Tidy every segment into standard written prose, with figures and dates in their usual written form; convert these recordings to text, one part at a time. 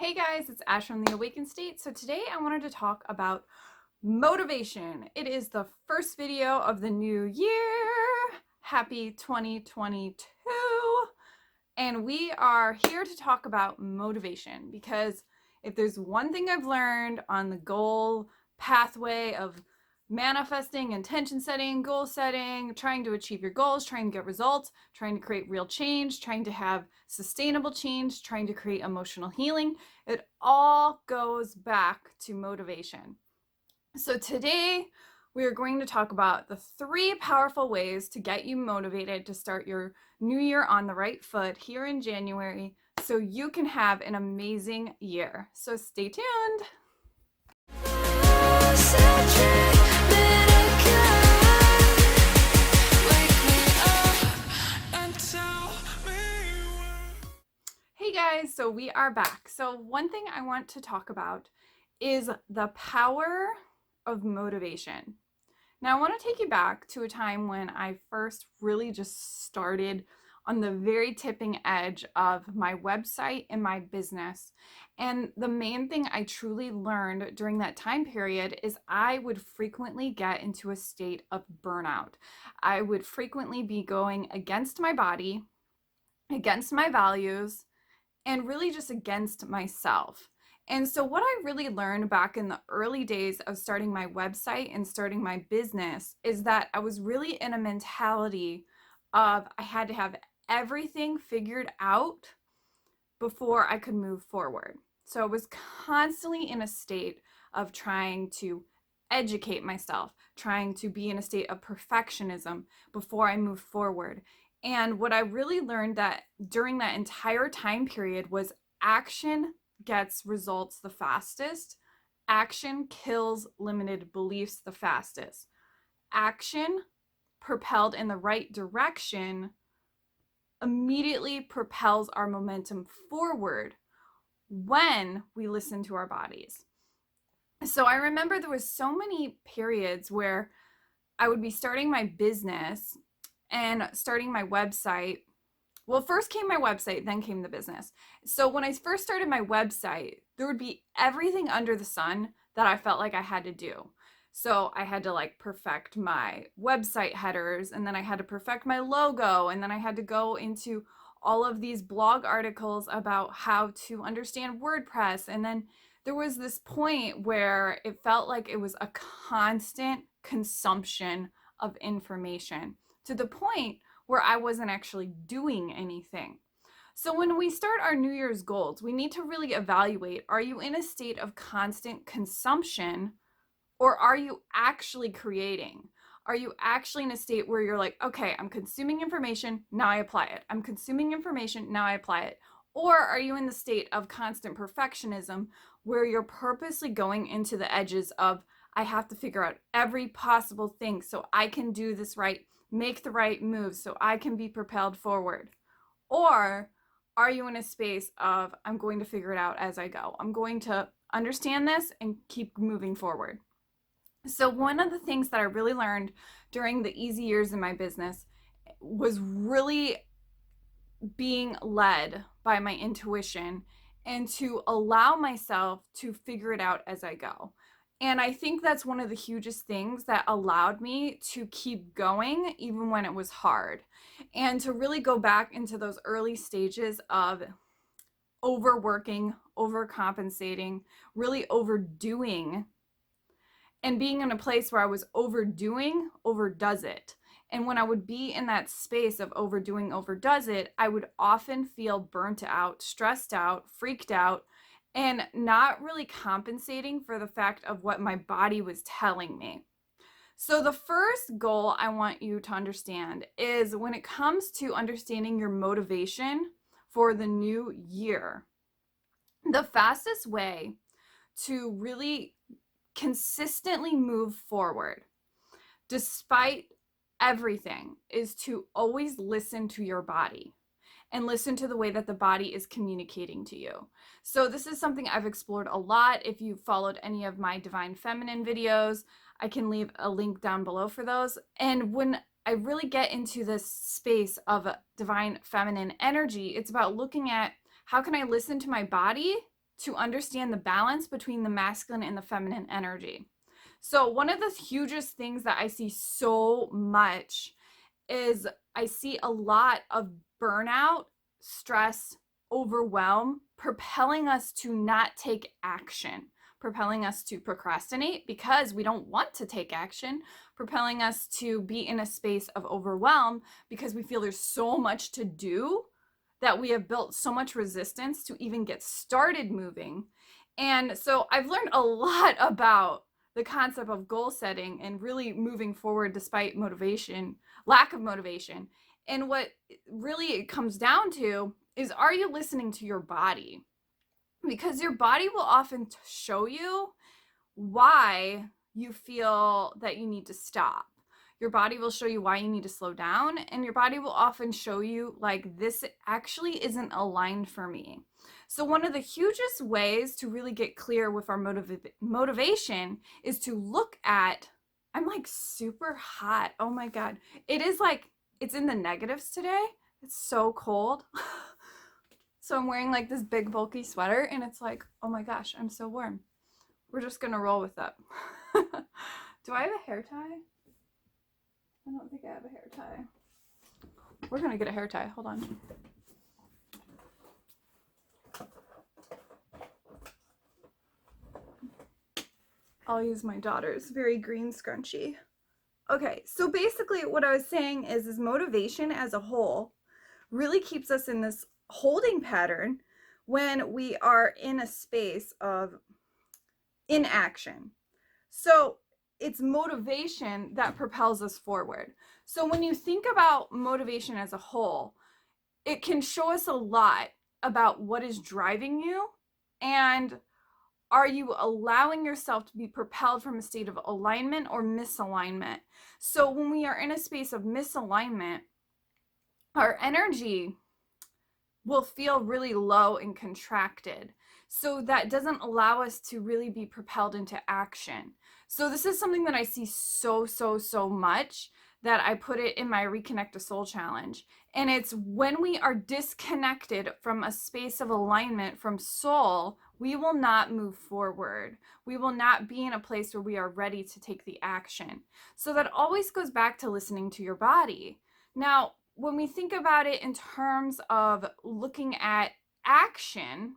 Hey guys, it's Ash from the Awakened State. So today I wanted to talk about motivation. It is the first video of the new year. Happy 2022. And we are here to talk about motivation because if there's one thing I've learned on the goal pathway of manifesting, intention setting, goal setting, trying to achieve your goals, trying to get results, trying to create real change, trying to have sustainable change, trying to create emotional healing, it all goes back to motivation. So today we are going to talk about the 3 powerful ways to get you motivated to start your new year on the right foot here in January so you can have an amazing year. So stay tuned. Hey guys, so we are back. So one thing I want to talk about is the power of motivation. Now I want to take you back to a time when I first really just started on the very tipping edge of my website and my business. And the main thing I truly learned during that time period is I would frequently get into a state of burnout. I would frequently be going against my body, against my values, and really just against myself. And so what I really learned back in the early days of starting my website and starting my business is that I was really in a mentality of I had to have everything figured out before I could move forward. So I was constantly in a state of trying to educate myself, trying to be in a state of perfectionism before I moved forward. And what I really learned that during that entire time period was action gets results the fastest. Action kills limited beliefs the fastest. Action propelled in the right direction immediately propels our momentum forward when we listen to our bodies. So I remember there was so many periods where I would be starting my business and starting my website. Well, first came my website, then came the business. So when I first started my website, there would be everything under the sun that I felt like I had to do. So I had to perfect my website headers, and then I had to perfect my logo, and then I had to go into all of these blog articles about how to understand WordPress. And then there was this point where it felt like it was a constant consumption of information to the point where I wasn't actually doing anything. So when we start our New Year's goals, we need to really evaluate, are you in a state of constant consumption, or are you actually creating? Are you actually in a state where you're like, okay, I'm consuming information, now I apply it. I'm consuming information, now I apply it. Or are you in the state of constant perfectionism where you're purposely going into the edges of, I have to figure out every possible thing so I can do this right, make the right moves so I can be propelled forward? Or are you in a space of, I'm going to figure it out as I go. I'm going to understand this and keep moving forward. So one of the things that I really learned during the easy years in my business was really being led by my intuition and to allow myself to figure it out as I go. And I think that's one of the hugest things that allowed me to keep going even when it was hard, and to really go back into those early stages of overworking, overcompensating, really overdoing, and being in a place where I was overdoing, overdoes it. And when I would be in that space of overdoing, overdoes it, I would often feel burnt out, stressed out, freaked out, and not really compensating for the fact of what my body was telling me. So the first goal I want you to understand is when it comes to understanding your motivation for the new year, the fastest way to really consistently move forward, despite everything, is to always listen to your body and listen to the way that the body is communicating to you. So this is something I've explored a lot. If you followed any of my Divine Feminine videos, I can leave a link down below for those. And when I really get into this space of Divine Feminine energy, it's about looking at how can I listen to my body to understand the balance between the masculine and the feminine energy. So one of the hugest things that I see so much is I see a lot of burnout, stress, overwhelm, propelling us to not take action, propelling us to procrastinate because we don't want to take action, propelling us to be in a space of overwhelm because we feel there's so much to do that we have built so much resistance to even get started moving. And so I've learned a lot about the concept of goal setting and really moving forward despite motivation, lack of motivation. And what really it comes down to is, are you listening to your body? Because your body will often show you why you feel that you need to stop. Your body will show you why you need to slow down, and your body will often show you like, this actually isn't aligned for me. So one of the hugest ways to really get clear with our motivation is to look at, I'm like super hot. Oh my God. It is like, it's in the negatives today. It's so cold. So I'm wearing like this big bulky sweater and it's like, oh my gosh, I'm so warm. We're just gonna roll with it. Do I have a hair tie? I don't think I have a hair tie. We're gonna get a hair tie. Hold on. I'll use my daughter's very green scrunchie. Okay, so basically what I was saying is motivation as a whole really keeps us in this holding pattern when we are in a space of inaction. So it's motivation that propels us forward. So when you think about motivation as a whole, it can show us a lot about what is driving you, and are you allowing yourself to be propelled from a state of alignment or misalignment? So when we are in a space of misalignment, our energy will feel really low and contracted. So that doesn't allow us to really be propelled into action. So this is something that I see so much, that I put it in my Reconnect to Soul challenge. And it's when we are disconnected from a space of alignment from soul, we will not move forward. We will not be in a place where we are ready to take the action. So that always goes back to listening to your body. Now, when we think about it in terms of looking at action,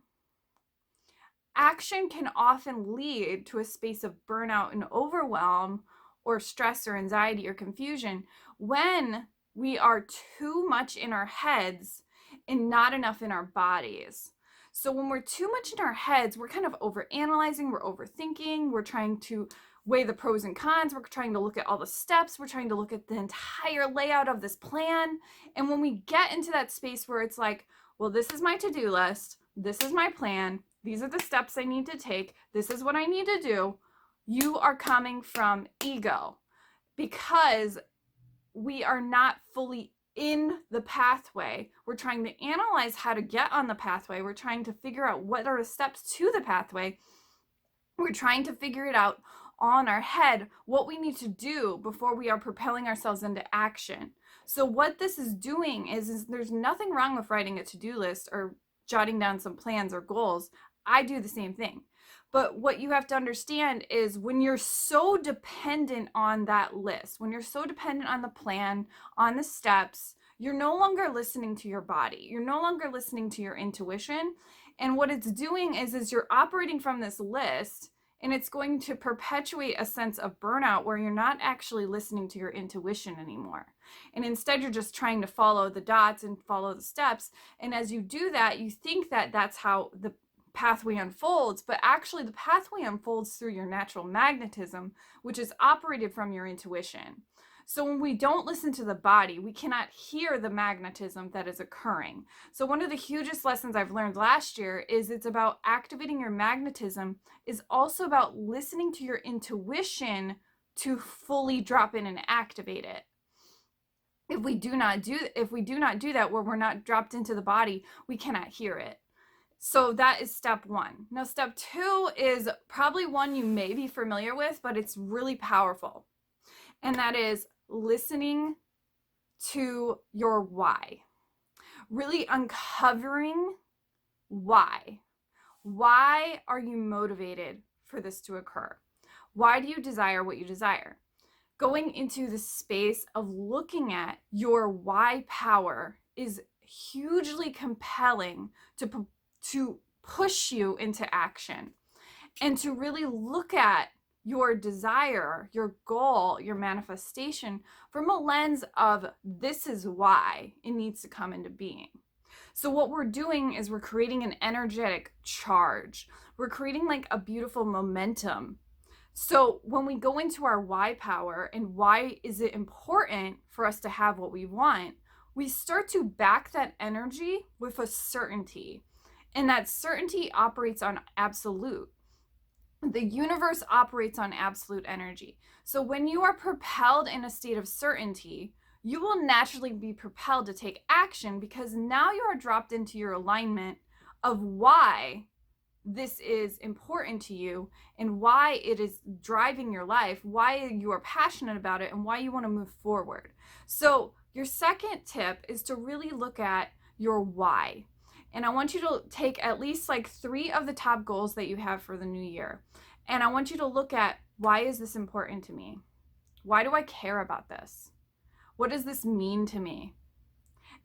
action can often lead to a space of burnout and overwhelm, or stress or anxiety or confusion, when we are too much in our heads and not enough in our bodies. So when we're too much in our heads, we're kind of overanalyzing, we're overthinking, we're trying to weigh the pros and cons, we're trying to look at all the steps, we're trying to look at the entire layout of this plan. And when we get into that space where it's like, well, this is my to-do list, this is my plan, these are the steps I need to take, this is what I need to do, you are coming from ego, because we are not fully in the pathway. We're trying to analyze how to get on the pathway. We're trying to figure out what are the steps to the pathway. We're trying to figure it out on our head, what we need to do before we are propelling ourselves into action. So what this is doing is there's nothing wrong with writing a to-do list or jotting down some plans or goals. I do the same thing. But what you have to understand is, when you're so dependent on that list, when you're so dependent on the plan, on the steps, you're no longer listening to your body. You're no longer listening to your intuition. And what it's doing is you're operating from this list, and it's going to perpetuate a sense of burnout where you're not actually listening to your intuition anymore. And instead, you're just trying to follow the dots and follow the steps. And as you do that, you think that that's how the pathway unfolds, but actually the pathway unfolds through your natural magnetism, which is operated from your intuition. So when we don't listen to the body, we cannot hear the magnetism that is occurring. So one of the hugest lessons I've learned last year is it's about activating your magnetism, is also about listening to your intuition to fully drop in and activate it. If we do not do that, where we're not dropped into the body, we cannot hear it. So that is step one. Now, step two is probably one you may be familiar with, but it's really powerful. And that is listening to your why. Really uncovering why. Why are you motivated for this to occur? Why do you desire what you desire? Going into the space of looking at your why power is hugely compelling to push you into action and to really look at your desire, your goal, your manifestation from a lens of this is why it needs to come into being. So what we're doing is we're creating an energetic charge. We're creating like a beautiful momentum. So when we go into our why power and why is it important for us to have what we want, we start to back that energy with a certainty. And that certainty operates on absolute. The universe operates on absolute energy. So when you are propelled in a state of certainty, you will naturally be propelled to take action because now you are dropped into your alignment of why this is important to you and why it is driving your life, why you are passionate about it, and why you want to move forward. So your second tip is to really look at your why. And I want you to take at least like 3 of the top goals that you have for the new year. And I want you to look at, why is this important to me? Why do I care about this? What does this mean to me?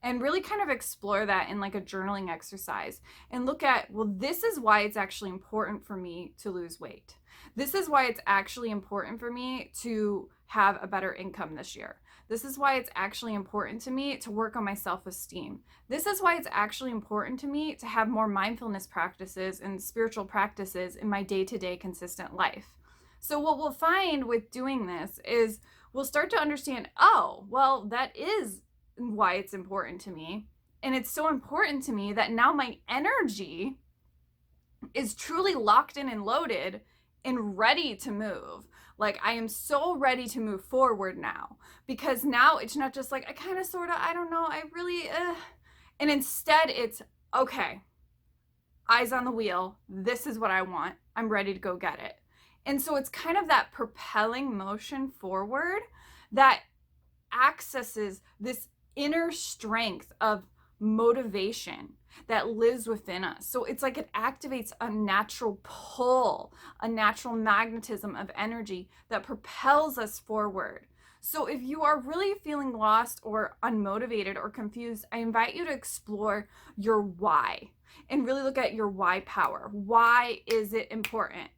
And really kind of explore that in like a journaling exercise and look at, well, this is why it's actually important for me to lose weight. This is why it's actually important for me to have a better income this year. This is why it's actually important to me to work on my self-esteem. This is why it's actually important to me to have more mindfulness practices and spiritual practices in my day-to-day consistent life. So what we'll find with doing this is we'll start to understand, oh, well, that is why it's important to me. And it's so important to me that now my energy is truly locked in and loaded and ready to move. Like I am so ready to move forward now, because now it's not just like I kind of sort of, I don't know, I really and instead it's okay, eyes on the wheel, this is what I want, I'm ready to go get it. And so it's kind of that propelling motion forward that accesses this inner strength of motivation that lives within us. So it's like it activates a natural pull, a natural magnetism of energy that propels us forward. So if you are really feeling lost or unmotivated or confused, I invite you to explore your why and really look at your why power. Why is it important?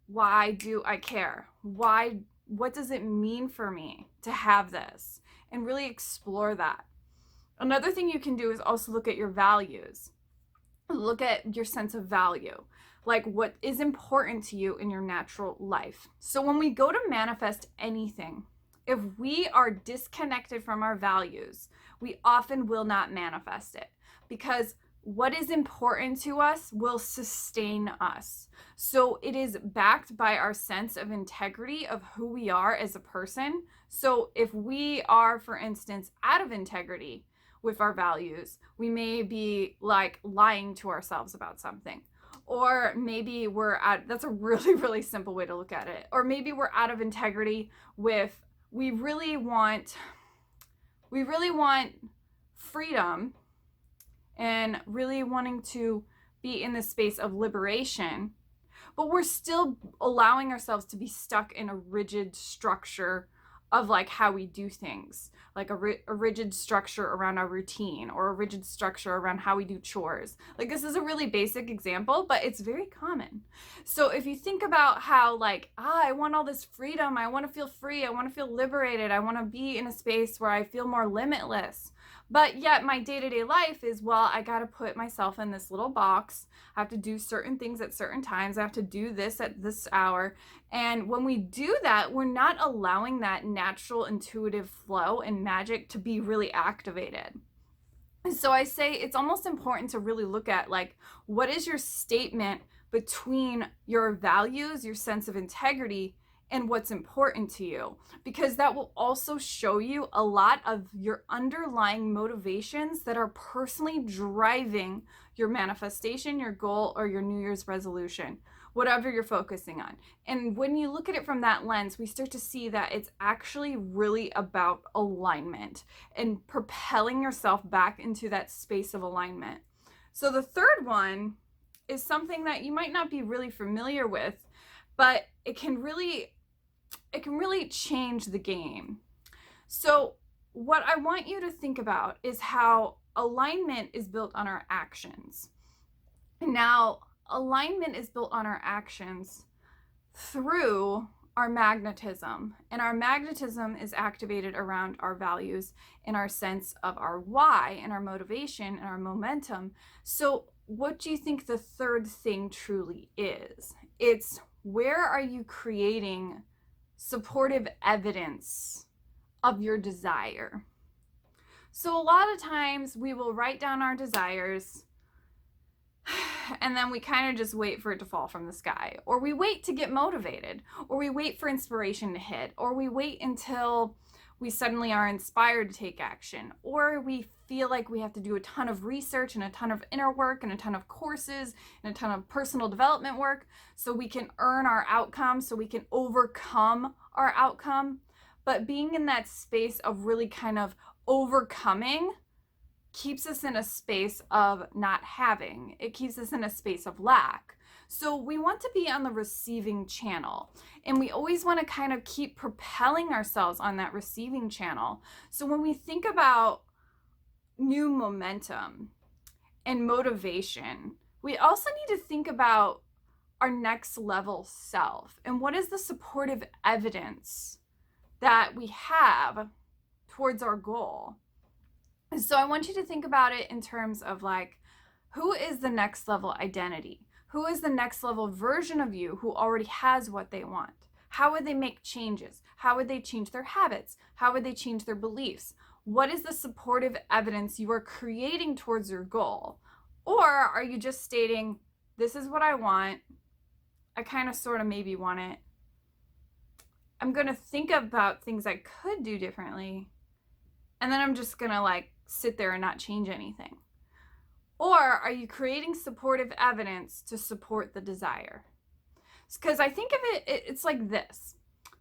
Why do I care? What does it mean for me to have this? And really explore that. Another thing you can do is also look at your values. Look at your sense of value, like what is important to you in your natural life. So when we go to manifest anything, if we are disconnected from our values, we often will not manifest it, because what is important to us will sustain us. So it is backed by our sense of integrity of who we are as a person. So if we are, for instance, out of integrity with our values, we may be like lying to ourselves about something. Or maybe that's a really, really simple way to look at it. Or maybe we're out of integrity with, we really want freedom and really wanting to be in this space of liberation, but we're still allowing ourselves to be stuck in a rigid structure of like how we do things, like a rigid structure around our routine or a rigid structure around how we do chores. Like this is a really basic example, but it's very common. So if you think about how like, I want all this freedom, I want to feel free, I want to feel liberated, I want to be in a space where I feel more limitless. But yet my day-to-day life is, well, I got to put myself in this little box. I have to do certain things at certain times. I have to do this at this hour. And when we do that, we're not allowing that natural intuitive flow and magic to be really activated. And so I say it's almost important to really look at like, what is your statement between your values, your sense of integrity, and what's important to you, because that will also show you a lot of your underlying motivations that are personally driving your manifestation, your goal, or your New Year's resolution, whatever you're focusing on. And when you look at it from that lens, we start to see that it's actually really about alignment and propelling yourself back into that space of alignment. So the third one is something that you might not be really familiar with, but it can really change the game. So what I want you to think about is how alignment is built on our actions. Now, alignment is built on our actions through our magnetism, and our magnetism is activated around our values and our sense of our why and our motivation and our momentum. So what do you think the third thing truly is? It's, where are you creating supportive evidence of your desire? So a lot of times we will write down our desires and then we kind of just wait for it to fall from the sky, or we wait to get motivated, or we wait for inspiration to hit, or we wait until we suddenly are inspired to take action, or we feel like we have to do a ton of research and a ton of inner work and a ton of courses and a ton of personal development work so we can earn our outcome, so we can overcome our outcome. But being in that space of really kind of overcoming keeps us in a space of not having. It keeps us in a space of lack. So we want to be on the receiving channel, and we always want to kind of keep propelling ourselves on that receiving channel. So when we think about new momentum and motivation, we also need to think about our next level self and what is the supportive evidence that we have towards our goal. So I want you to think about it in terms of like, who is the next level identity? Who is the next level version of you who already has what they want? How would they make changes? How would they change their habits? How would they change their beliefs? What is the supportive evidence you are creating towards your goal? Or are you just stating, this is what I want. I kind of sort of maybe want it. I'm going to think about things I could do differently. And then I'm just going to like sit there and not change anything. Or are you creating supportive evidence to support the desire? Because I think of it's like this.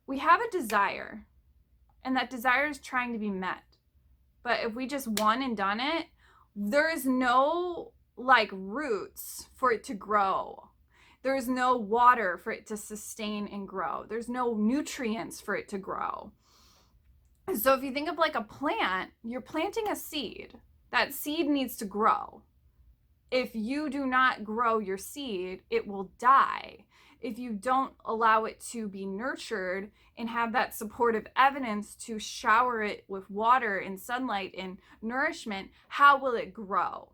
We have a desire, and that desire is trying to be met. But if we just one and done it, there is no like roots for it to grow. There is no water for it to sustain and grow. There's no nutrients for it to grow. So if you think of like a plant, you're planting a seed. That seed needs to grow. If you do not grow your seed, it will die. If you don't allow it to be nurtured and have that supportive evidence to shower it with water and sunlight and nourishment, how will it grow?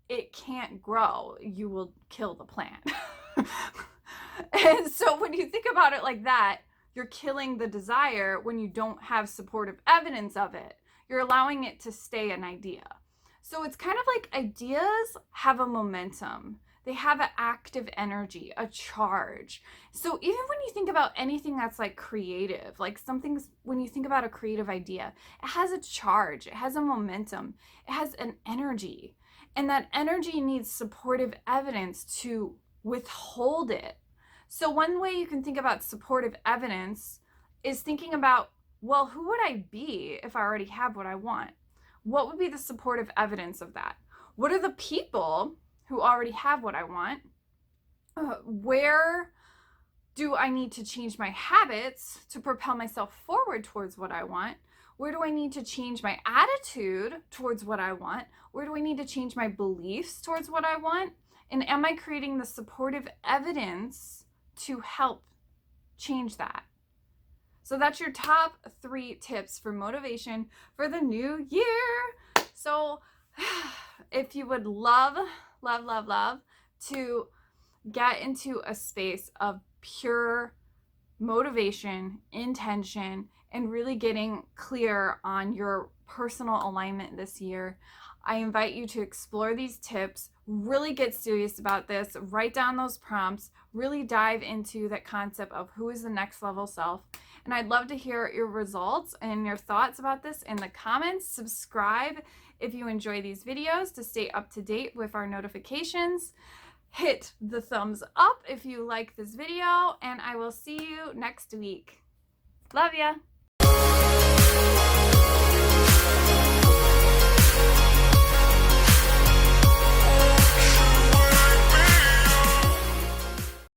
It can't grow. You will kill the plant. And so when you think about it like that, you're killing the desire when you don't have supportive evidence of it. You're allowing it to stay an idea. So it's kind of like ideas have a momentum. They have an active energy, a charge. So even when you think about anything that's like creative, like something's, when you think about a creative idea, it has a charge, it has a momentum, it has an energy. And that energy needs supportive evidence to withhold it. So one way you can think about supportive evidence is thinking about, well, who would I be if I already have what I want? What would be the supportive evidence of that? What are the people who already have what I want? Where do I need to change my habits to propel myself forward towards what I want? Where do I need to change my attitude towards what I want? Where do I need to change my beliefs towards what I want? And am I creating the supportive evidence to help change that? So that's your top 3 tips for motivation for the new year. So if you would love to get into a space of pure motivation, intention, and really getting clear on your personal alignment this year, I invite you to explore these tips, really get serious about this, write down those prompts, really dive into that concept of who is the next level self. And I'd love to hear your results and your thoughts about this in the comments. Subscribe if you enjoy these videos to stay up to date with our notifications. Hit the thumbs up if you like this video, and I will see you next week. Love ya!